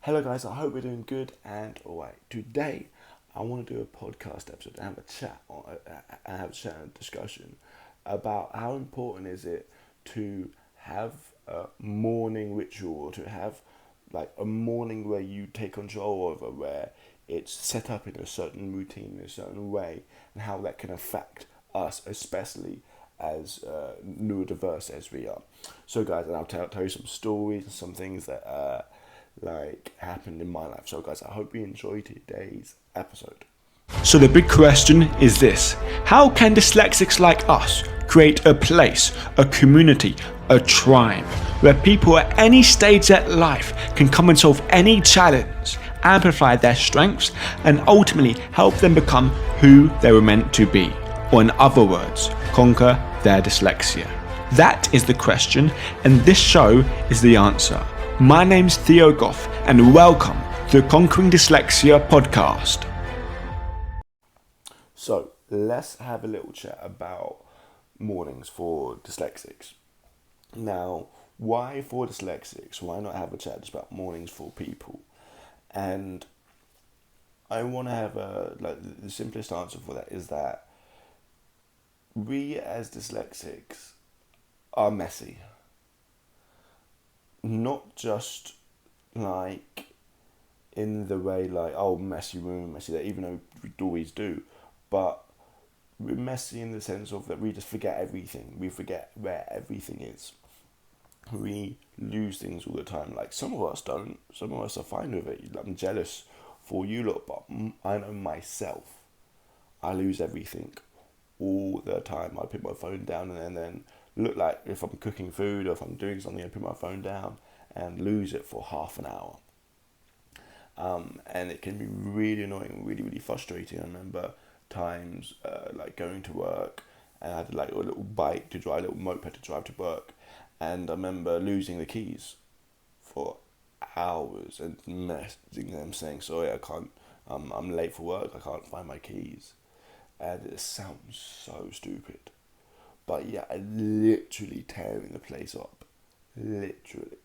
Hello guys, I hope we're doing good and alright. Today, I want to do a podcast episode and have a chat and discussion about how important is it to have a morning ritual, or to have like a morning where you take control over, where it's set up in a certain routine, in a certain way, and how that can affect us, especially as neurodiverse as we are. So guys, and I'll tell you some stories and some things that happened in my life. So guys, I hope you enjoy today's episode. So the big question is this: how can dyslexics like us create a place, a community, a tribe where people at any stage of life can come and solve any challenge, amplify their strengths, and ultimately help them become who they were meant to be? Or in other words, conquer their dyslexia. That is the question, and this show is the answer. My name's Theo Goff, and welcome to the Conquering Dyslexia podcast. So let's have a little chat about mornings for dyslexics. Now, why for dyslexics? Why not have a chat just about mornings for people? And I want to have the simplest answer for that is that we as dyslexics are messy. Not just like in the way messy room, messy that, even though we always do, but we're messy in the sense of that we just forget everything. We forget where everything is. We lose things all the time. Like, some of us don't. Some of us are fine with it. I'm jealous for you lot, but I know myself. I lose everything all the time. I put my phone down and then look like if I'm cooking food or if I'm doing something, I put my phone down and lose it for half an hour. And it can be really annoying, really, really frustrating. I remember times going to work, and I had a little bike to drive, a little moped to drive to work, and I remember losing the keys for hours and messaging them saying, sorry, I can't, I'm late for work, I can't find my keys. And it sounds so stupid, but yeah, I literally tearing the place up, literally.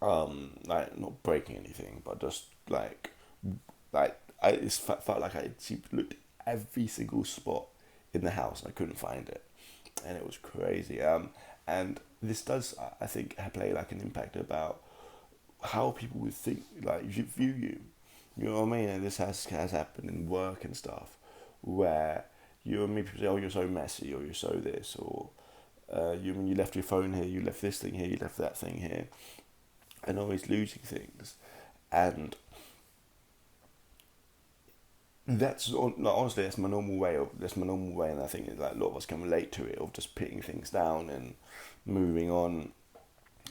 Not breaking anything, but just I just felt like I looked at every single spot in the house and I couldn't find it, and it was crazy. And this does, I think, play an impact about how people would think, view you. You know what I mean? And this has happened in work and stuff, where you and me, people say, oh, you're so messy, or you're so this, or you left your phone here, you left this thing here, you left that thing here, and always losing things. And honestly, that's my normal way, and I think a lot of us can relate to it, of just putting things down and moving on,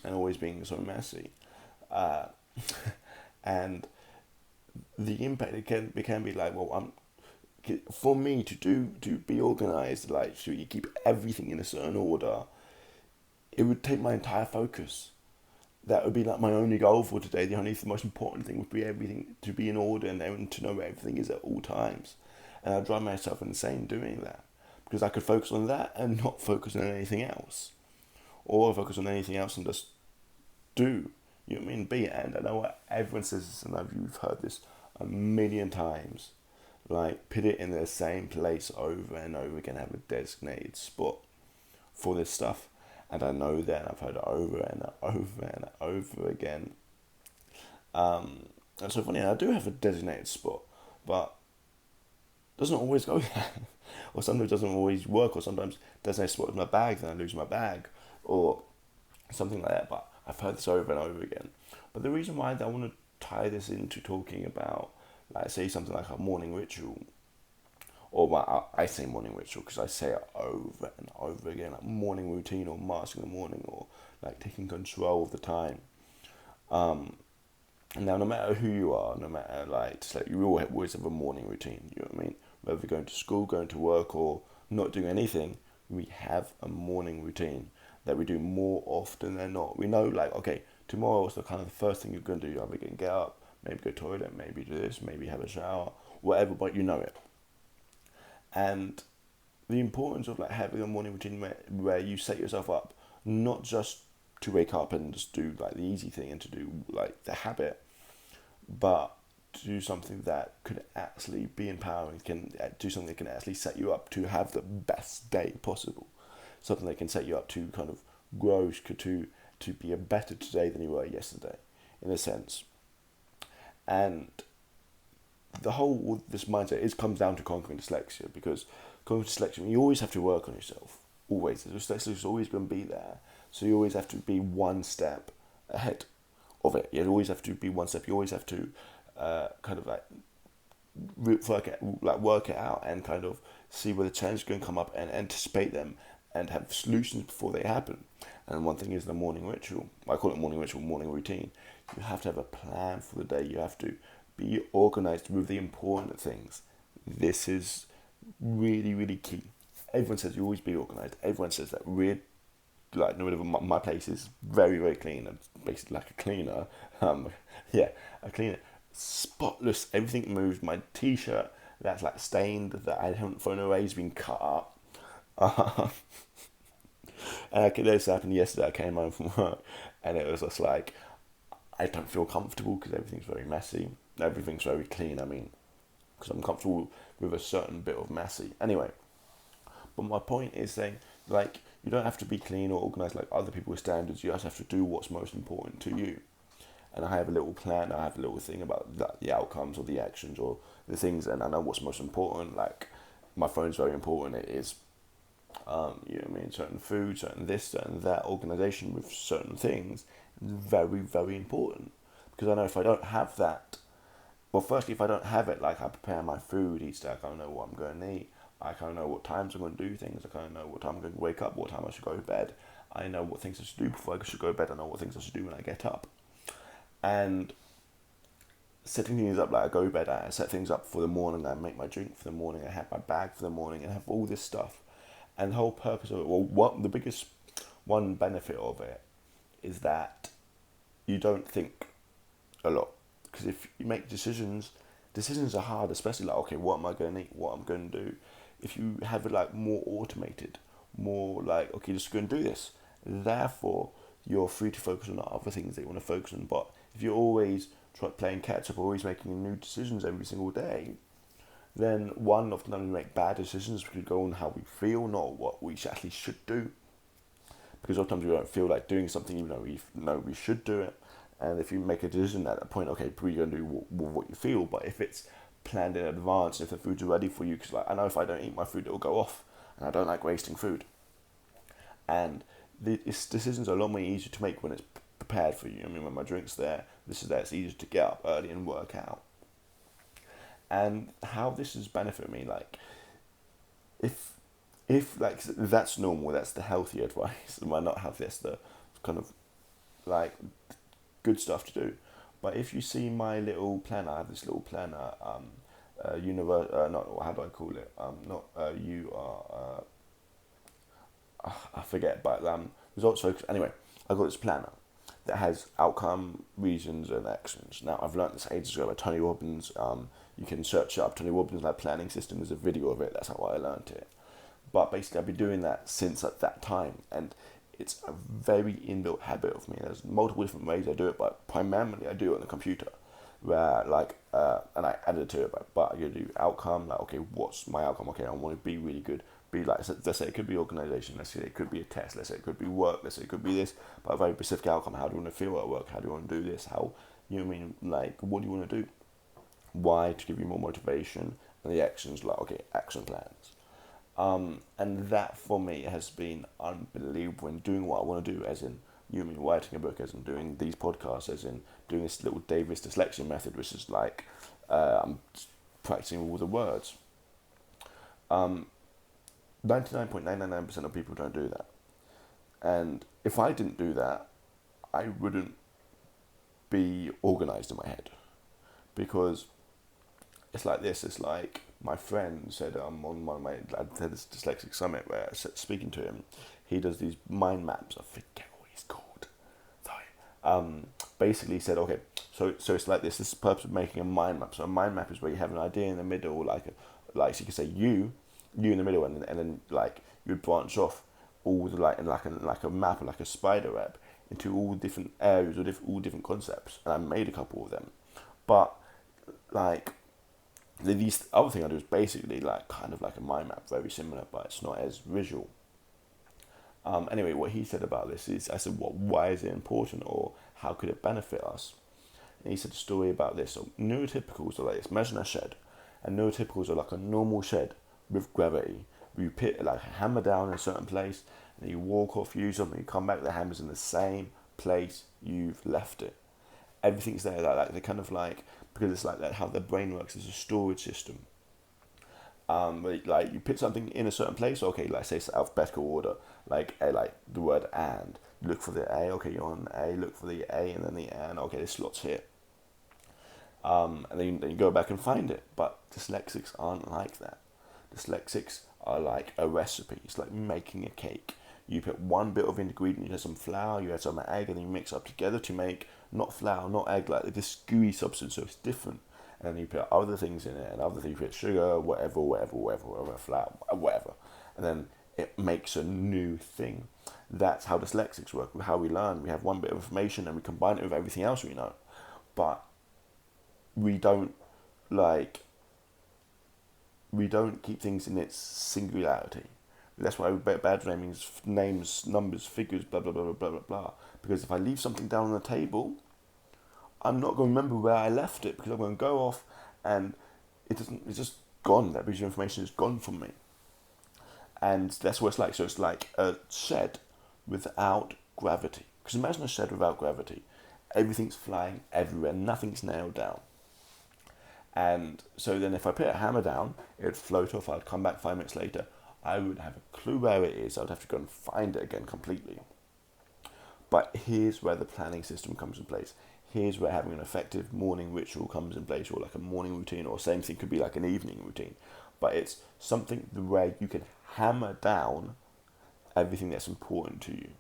and always being so messy. And the impact, it can be for me to be organized, so you keep everything in a certain order, it would take my entire focus. That would be my only goal for today. The most important thing would be everything to be in order and to know where everything is at all times. And I drive myself insane doing that, because I could focus on that and not focus on anything else, or focus on anything else and just do. You know what I mean? And I know what everyone says this, and you've heard this a million times. Put it in the same place over and over again. Have a designated spot for this stuff. And I know that, and I've heard it over and over and over again. And so funny, I do have a designated spot, but it doesn't always go there. Or sometimes it doesn't always work, or sometimes designated spot is my bag, then I lose my bag, or something like that. But I've heard this over and over again. But the reason why I want to tie this into talking about, say something like a morning ritual, or I say morning ritual because I say it over and over again, like morning routine, or masking the morning, or taking control of the time. Now, no matter who you are, no matter you always have a morning routine. You know what I mean? Whether going to school, going to work, or not doing anything, we have a morning routine that we do more often than not. We know, okay, tomorrow is the first thing you're going to do. You're either going to get up, maybe go to the toilet, maybe do this, maybe have a shower, whatever, but you know it. And the importance of having a morning routine where you set yourself up, not just to wake up and just do the easy thing and to do the habit, but do something that could actually be empowering, can do something that can actually set you up to have the best day possible, something that can set you up to kind of grow, to be a better today than you were yesterday, in a sense. And the whole this mindset is comes down to conquering dyslexia, because conquering dyslexia, you always have to work on yourself. Always, dyslexia is always going to be there, so you always have to be one step ahead of it. You always have to be one step. You always have to kind of like work it out and kind of see where the challenges are going to come up and anticipate them and have solutions before they happen. And one thing is the morning ritual. I call it morning ritual, morning routine. You have to have a plan for the day. You have to be organized with the important things. This is really, really key. Everyone says you always be organized. Everyone says that like no matter my place is very, very clean. I'm basically like a cleaner. A cleaner. Spotless. Everything moves. My t-shirt that's like stained, that I haven't thrown away, has been cut up. And this happened yesterday. I came home from work and it was just like, I don't feel comfortable because everything's very messy. Everything's very clean, I mean, because I'm comfortable with a certain bit of messy. Anyway, but my point is saying, like, you don't have to be clean or organised like other people's standards. You just have to do what's most important to you. And I have a little plan, I have a little thing about the outcomes or the actions or the things, and I know what's most important. Like, my phone's very important. It is, you know what I mean, certain food, certain this, certain that, organisation with certain things, very, very important. Because I know if I don't have that, well, firstly, if I don't have it, like I prepare my food each day, I kind of know what I'm going to eat. I kind of know what times I'm going to do things. I kind of know what time I'm going to wake up, what time I should go to bed. I know what things I should do before I should go to bed. I know what things I should do when I get up. And setting things up, like I go to bed, I set things up for the morning, I make my drink for the morning, I have my bag for the morning, and have all this stuff. And the whole purpose of it, well, what the biggest one benefit of it is that you don't think a lot. Because if you make decisions are hard, especially like, okay, what am I going to eat, what I'm going to do. If you have it like more automated, more like, okay, just go and do this. Therefore, you're free to focus on other things that you want to focus on. But if you're always playing catch up, always making new decisions every single day, then one, often we make bad decisions. We could go on how we feel, not what we actually should do. Because sometimes we don't feel like doing something even though we know we should do it. And if you make a decision at that point, okay, you're going to do what you feel. But if it's planned in advance, if the food's ready for you, because like, I know if I don't eat my food, it'll go off. And I don't like wasting food. And decisions are a lot more easier to make when it's prepared for you. I mean, when my drink's there, this is there, it's easier to get up early and work out. And how this has benefited me, like, if like that's normal, that's the healthy advice. Well, not healthy, that's the kind of like good stuff to do. But if you see my little planner, I have this little planner, how do I call it? I forget, but results focused. Anyway, I've got this planner that has outcome, reasons, and actions. Now, I've learned this ages ago by Tony Robbins. You can search up Tony Robbins' like planning system. There's a video of it. That's how I learned it. But basically, I've been doing that since at that time, and it's a very inbuilt habit of me. There's multiple different ways I do it, but primarily I do it on the computer, where like, and I added to it, but I do outcome, like, okay, what's my outcome? Okay, I want to be really good. Be like, let's say it could be organisation, let's say it could be a test, let's say it could be work, let's say it could be this, but a very specific outcome. How do you want to feel at work? How do you want to do this? How, you know what I mean, like, what do you want to do? Why? To give you more motivation. And the actions, like, okay, action plans. And that for me has been unbelievable in doing what I want to do, as in, you know, mean, writing a book, as in doing these podcasts, as in doing this little Davis dyslexia method, which is like, I'm practicing all the words. 99.999% of people don't do that. And if I didn't do that, I wouldn't be organised in my head. Because it's like this, it's like my friend said on one of my, I had this dyslexic summit where I was speaking to him, he does these mind maps, I forget what he's called, sorry. Basically said, okay, so it's like this is the purpose of making a mind map. So a mind map is where you have an idea in the middle, like so you can say you in the middle, and then like you would branch off all the like a map, like a spider web, into all different areas or all different concepts. And I made a couple of them But like these other thing I do is basically like kind of like a mind map, very similar, but it's not as visual. Anyway, what he said about this is, I said, why is it important, or how could it benefit us? And he said a story about this. So neurotypicals are like this. Imagine a shed, and neurotypicals are like a normal shed with gravity. You put like a hammer down in a certain place, and you walk off, use them, and you come back. The hammer's in the same place you've left it. Everything's there. Like they're kind of like, because it's like that how the brain works as a storage system. Like you put something in a certain place. Okay, like say it's alphabetical order. Like the word and. Look for the A. Okay, you're on A. Look for the A and then the and. Okay, this slot's here. And then you go back and find it. But dyslexics aren't like that. Dyslexics are like a recipe. It's like making a cake. You put one bit of ingredient, you add some flour, you add some egg, and then you mix up together to make not flour, not egg, like this gooey substance, so it's different. And then you put other things in it, and other things, you put sugar, whatever, flour, whatever. And then it makes a new thing. That's how dyslexics work, how we learn. We have one bit of information and we combine it with everything else we know. But we don't keep things in its singularity. That's why bad names, numbers, figures, blah blah blah blah blah blah blah. Because if I leave something down on the table, I'm not going to remember where I left it, because I'm going to go off and it's just gone. That visual information is gone from me. And that's what it's like. So it's like a shed without gravity. Because imagine a shed without gravity. Everything's flying everywhere. Nothing's nailed down. And so then if I put a hammer down, it would float off. I'd come back 5 minutes later. I wouldn't have a clue where it is. I'd have to go and find it again completely. But here's where the planning system comes in place. Here's where having an effective morning ritual comes in place, or like a morning routine, or same thing could be like an evening routine. But it's something where you can hammer down everything that's important to you.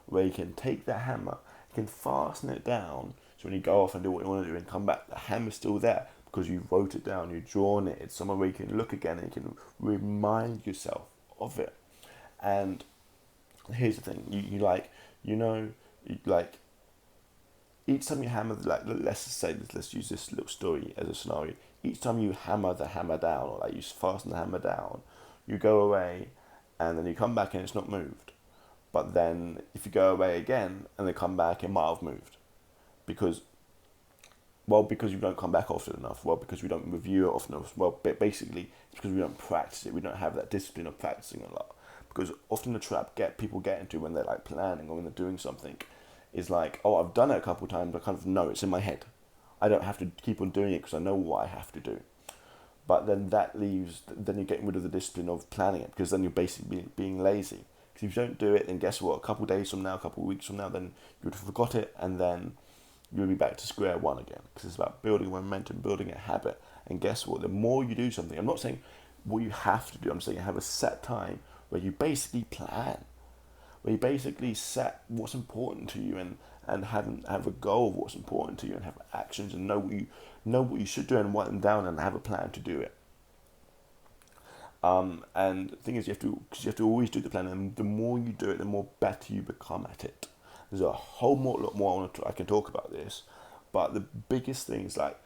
Where you can take the hammer, you can fasten it down, so when you go off and do what you want to do and come back, the hammer's still there because you wrote it down, you've drawn it. It's somewhere where you can look again and you can remind yourself of it. And here's the thing, each time you hammer, like let's use this little story as a scenario. Each time you hammer the hammer down, or like you fasten the hammer down, you go away, and then you come back and it's not moved. But then if you go away again and then come back, it might have moved, because you don't come back often enough. Well, because we don't review it often enough. Well, basically, it's because we don't practice it. We don't have that discipline of practicing a lot. Because often the trap people get into when they're like planning or when they're doing something is like, oh, I've done it a couple of times, I kind of know it's in my head. I don't have to keep on doing it because I know what I have to do. But then then you're getting rid of the discipline of planning it, because then you're basically being lazy. Because if you don't do it, then guess what? A couple of days from now, a couple of weeks from now, then you would have forgot it, and then you'll be back to square one again. Because it's about building momentum, building a habit. And guess what? The more you do something, I'm not saying what you have to do, I'm saying have a set time where you basically plan, where you basically set what's important to you, and have a goal of what's important to you, and have actions, and know what you should do, and write them down, and have a plan to do it. And the thing is, you have to always do the plan, and the more you do it, the more better you become at it. There's a lot more I can talk about this, but the biggest thing is like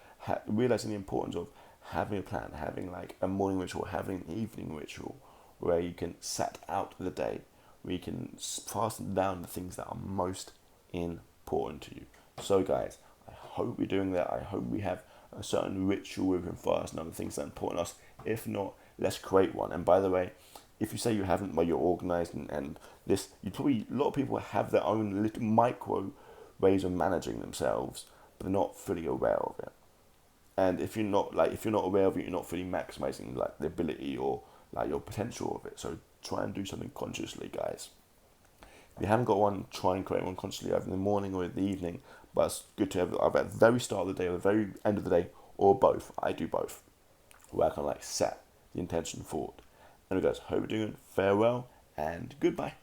realizing the importance of having a plan, having like a morning ritual, having an evening ritual, where you can set out the day, where you can fasten down the things that are most important to you. So guys, I hope we're doing that. I hope we have a certain ritual where we can fasten down the things that are important to us. If not, let's create one. And by the way, if you say you haven't, well, you're organized and this, a lot of people have their own little micro ways of managing themselves, but they're not fully aware of it. And if you're not aware of it, you're not fully maximizing like the ability or like your potential of it. So try and do something consciously, guys. If you haven't got one, try and create one consciously, either in the morning or in the evening. But it's good to have either at the very start of the day or the very end of the day, or both. I do both, where I can like set the intention forward. Anyway guys, hope you're doing it. Farewell and goodbye.